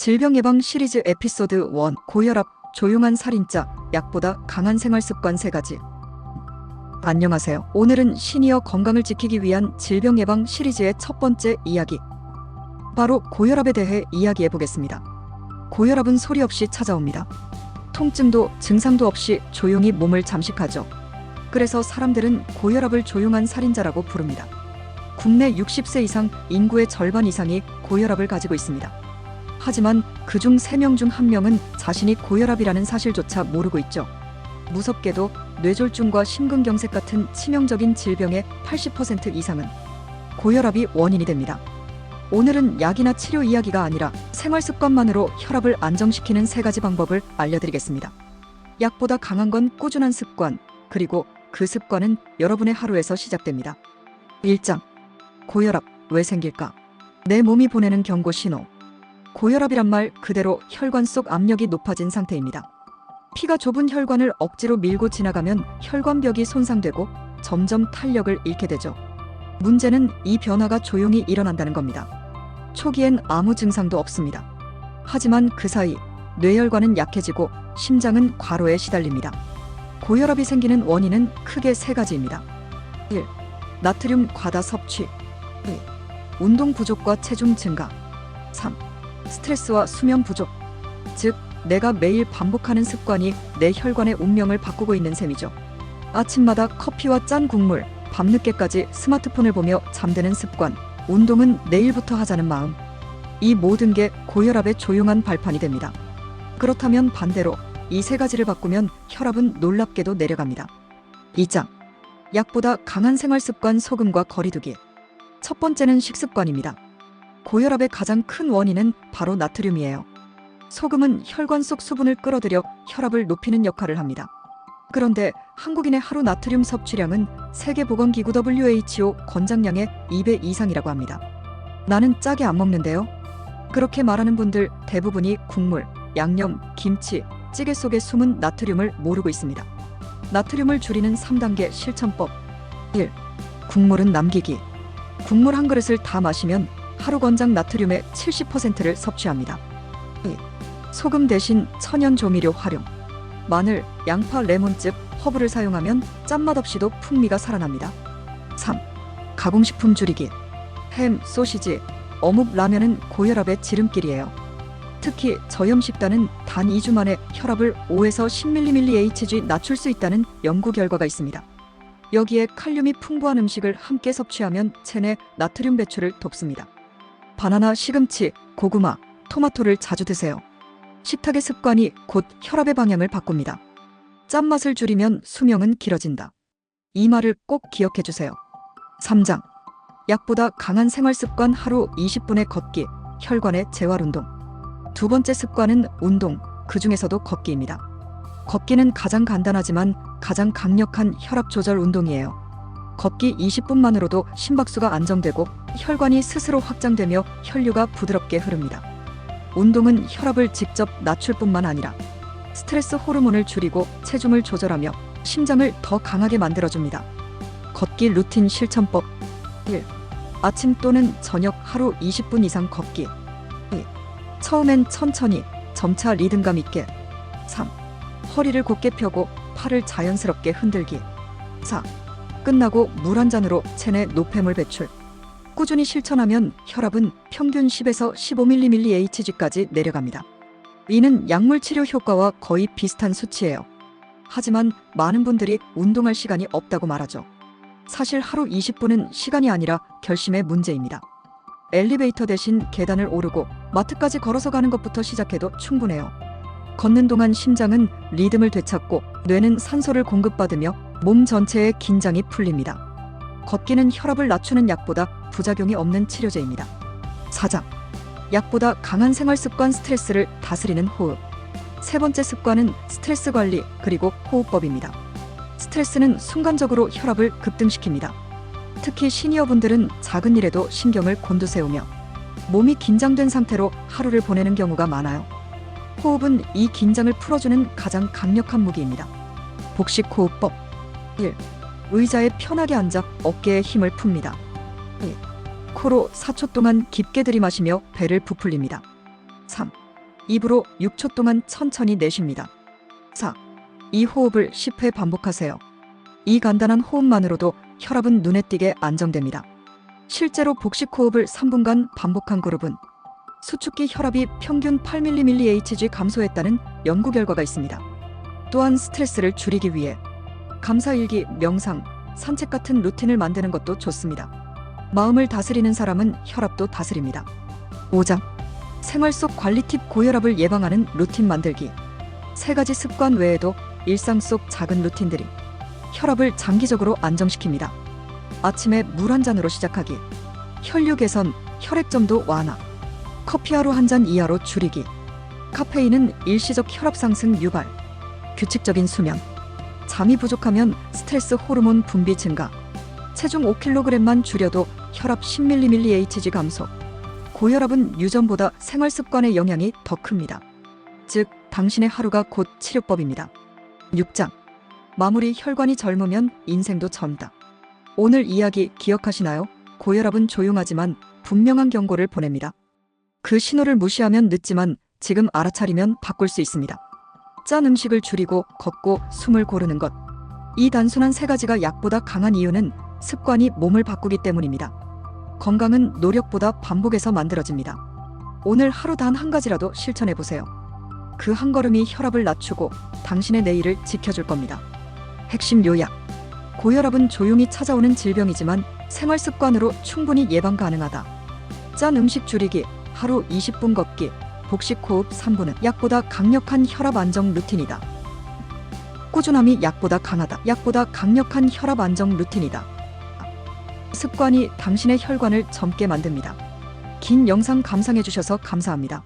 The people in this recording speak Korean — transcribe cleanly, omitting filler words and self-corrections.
질병 예방 시리즈 에피소드 1 고혈압, 조용한 살인자, 약보다 강한 생활습관 3가지. 안녕하세요. 오늘은 시니어 건강을 지키기 위한 질병 예방 시리즈의 첫 번째 이야기, 바로 고혈압에 대해 이야기해 보겠습니다. 고혈압은 소리 없이 찾아옵니다. 통증도 증상도 없이 조용히 몸을 잠식하죠. 그래서 사람들은 고혈압을 조용한 살인자라고 부릅니다. 국내 60세 이상 인구의 절반 이상이 고혈압을 가지고 있습니다. 하지만 그중 3명 중 1명은 자신이 고혈압이라는 사실조차 모르고 있죠. 무섭게도 뇌졸중과 심근경색 같은 치명적인 질병의 80% 이상은 고혈압이 원인이 됩니다. 오늘은 약이나 치료 이야기가 아니라 생활습관만으로 혈압을 안정시키는 3가지 방법을 알려드리겠습니다. 약보다 강한 건 꾸준한 습관, 그리고 그 습관은 여러분의 하루에서 시작됩니다. 1장. 고혈압 왜 생길까? 내 몸이 보내는 경고 신호. 고혈압이란 말 그대로 혈관 속 압력이 높아진 상태입니다. 피가 좁은 혈관을 억지로 밀고 지나가면 혈관벽이 손상되고 점점 탄력을 잃게 되죠. 문제는 이 변화가 조용히 일어난다는 겁니다. 초기엔 아무 증상도 없습니다. 하지만 그 사이 뇌혈관은 약해지고 심장은 과로에 시달립니다. 고혈압이 생기는 원인은 크게 3가지입니다. 1. 나트륨 과다 섭취. 2. 운동 부족과 체중 증가. 3. 스트레스와 수면 부족. 즉, 내가 매일 반복하는 습관이 내 혈관의 운명을 바꾸고 있는 셈이죠. 아침마다 커피와 짠 국물, 밤늦게까지 스마트폰을 보며 잠드는 습관, 운동은 내일부터 하자는 마음. 이 모든 게 고혈압의 조용한 발판이 됩니다. 그렇다면 반대로 이 3가지를 바꾸면 혈압은 놀랍게도 내려갑니다. 2장. 약보다 강한 생활습관 소금과 거리두기. 첫 번째는 식습관입니다. 고혈압의 가장 큰 원인은 바로 나트륨이에요. 소금은 혈관 속 수분을 끌어들여 혈압을 높이는 역할을 합니다. 그런데 한국인의 하루 나트륨 섭취량은 세계보건기구 WHO 권장량의 2배 이상이라고 합니다. 나는 짜게 안 먹는데요? 그렇게 말하는 분들 대부분이 국물, 양념, 김치, 찌개 속에 숨은 나트륨을 모르고 있습니다. 나트륨을 줄이는 3단계 실천법. 1. 국물은 남기기. 국물 한 그릇을 다 마시면 하루 권장 나트륨의 70%를 섭취합니다. 2. 소금 대신 천연 조미료 활용. 마늘, 양파, 레몬즙, 허브를 사용하면 짠맛 없이도 풍미가 살아납니다. 3. 가공식품 줄이기. 햄, 소시지, 어묵, 라면은 고혈압의 지름길이에요. 특히 저염식단은 단 2주 만에 혈압을 5에서 10mHg 낮출 수 있다는 연구 결과가 있습니다. 여기에 칼륨이 풍부한 음식을 함께 섭취하면 체내 나트륨 배출을 돕습니다. 바나나, 시금치, 고구마, 토마토를 자주 드세요. 식탁의 습관이 곧 혈압의 방향을 바꿉니다. 짠맛을 줄이면 수명은 길어진다. 이 말을 꼭 기억해 주세요. 3장. 약보다 강한 생활습관 하루 20분의 걷기, 혈관의 재활운동. 두 번째 습관은 운동, 그 중에서도 걷기입니다. 걷기는 가장 간단하지만 가장 강력한 혈압 조절 운동이에요. 걷기 20분만으로도 심박수가 안정되고 혈관이 스스로 확장되며 혈류가 부드럽게 흐릅니다. 운동은 혈압을 직접 낮출 뿐만 아니라 스트레스 호르몬을 줄이고 체중을 조절하며 심장을 더 강하게 만들어줍니다. 걷기 루틴 실천법. 1. 아침 또는 저녁 하루 20분 이상 걷기. 2. 처음엔 천천히, 점차 리듬감 있게. 3. 허리를 곧게 펴고 팔을 자연스럽게 흔들기. 4. 끝나고 물 한 잔으로 체내 노폐물 배출. 꾸준히 실천하면 혈압은 평균 10에서 15mHg까지 내려갑니다. 이는 약물 치료 효과와 거의 비슷한 수치예요. 하지만 많은 분들이 운동할 시간이 없다고 말하죠. 사실 하루 20분은 시간이 아니라 결심의 문제입니다. 엘리베이터 대신 계단을 오르고 마트까지 걸어서 가는 것부터 시작해도 충분해요. 걷는 동안 심장은 리듬을 되찾고 뇌는 산소를 공급받으며 몸 전체의 긴장이 풀립니다. 걷기는 혈압을 낮추는 약보다 부작용이 없는 치료제입니다. 4장. 약보다 강한 생활습관 스트레스를 다스리는 호흡. 세 번째 습관은 스트레스 관리 그리고 호흡법입니다. 스트레스는 순간적으로 혈압을 급등시킵니다. 특히 시니어분들은 작은 일에도 신경을 곤두세우며 몸이 긴장된 상태로 하루를 보내는 경우가 많아요. 호흡은 이 긴장을 풀어주는 가장 강력한 무기입니다. 복식 호흡법. 1. 의자에 편하게 앉아 어깨에 힘을 풉니다. 2. 코로 4초 동안 깊게 들이마시며 배를 부풀립니다. 3. 입으로 6초 동안 천천히 내쉽니다. 4. 이 호흡을 10회 반복하세요. 이 간단한 호흡만으로도 혈압은 눈에 띄게 안정됩니다. 실제로 복식 호흡을 3분간 반복한 그룹은 수축기 혈압이 평균 8mHg 감소했다는 연구 결과가 있습니다. 또한 스트레스를 줄이기 위해 감사일기, 명상, 산책 같은 루틴을 만드는 것도 좋습니다. 마음을 다스리는 사람은 혈압도 다스립니다. 5장. 생활 속 관리 팁. 고혈압을 예방하는 루틴 만들기. 3가지 습관 외에도 일상 속 작은 루틴들이 혈압을 장기적으로 안정시킵니다. 아침에 물 한 잔으로 시작하기. 혈류 개선, 혈액점도 완화. 커피 하루 한 잔 이하로 줄이기. 카페인은 일시적 혈압 상승 유발. 규칙적인 수면. 잠이 부족하면 스트레스 호르몬 분비 증가. 체중 5kg만 줄여도 혈압 10mHg 감소. 고혈압은 유전보다 생활 습관의 영향이 더 큽니다. 즉, 당신의 하루가 곧 치료법입니다. 6장. 마무리. 혈관이 젊으면 인생도 젊다. 오늘 이야기 기억하시나요? 고혈압은 조용하지만 분명한 경고를 보냅니다. 그 신호를 무시하면 늦지만 지금 알아차리면 바꿀 수 있습니다. 짠 음식을 줄이고 걷고 숨을 고르는 것. 이 단순한 3가지가 약보다 강한 이유는 습관이 몸을 바꾸기 때문입니다. 건강은 노력보다 반복해서 만들어집니다. 오늘 하루 단 한 가지라도 실천해보세요. 그 한 걸음이 혈압을 낮추고 당신의 내일을 지켜줄 겁니다. 핵심 요약. 고혈압은 조용히 찾아오는 질병이지만 생활 습관으로 충분히 예방 가능하다. 짠 음식 줄이기, 하루 20분 걷기, 복식 호흡 3분은 약보다 강력한 혈압 안정 루틴이다. 꾸준함이 약보다 강하다. 약보다 강력한 혈압 안정 루틴이다. 습관이 당신의 혈관을 젊게 만듭니다. 긴 영상 감상해주셔서 감사합니다.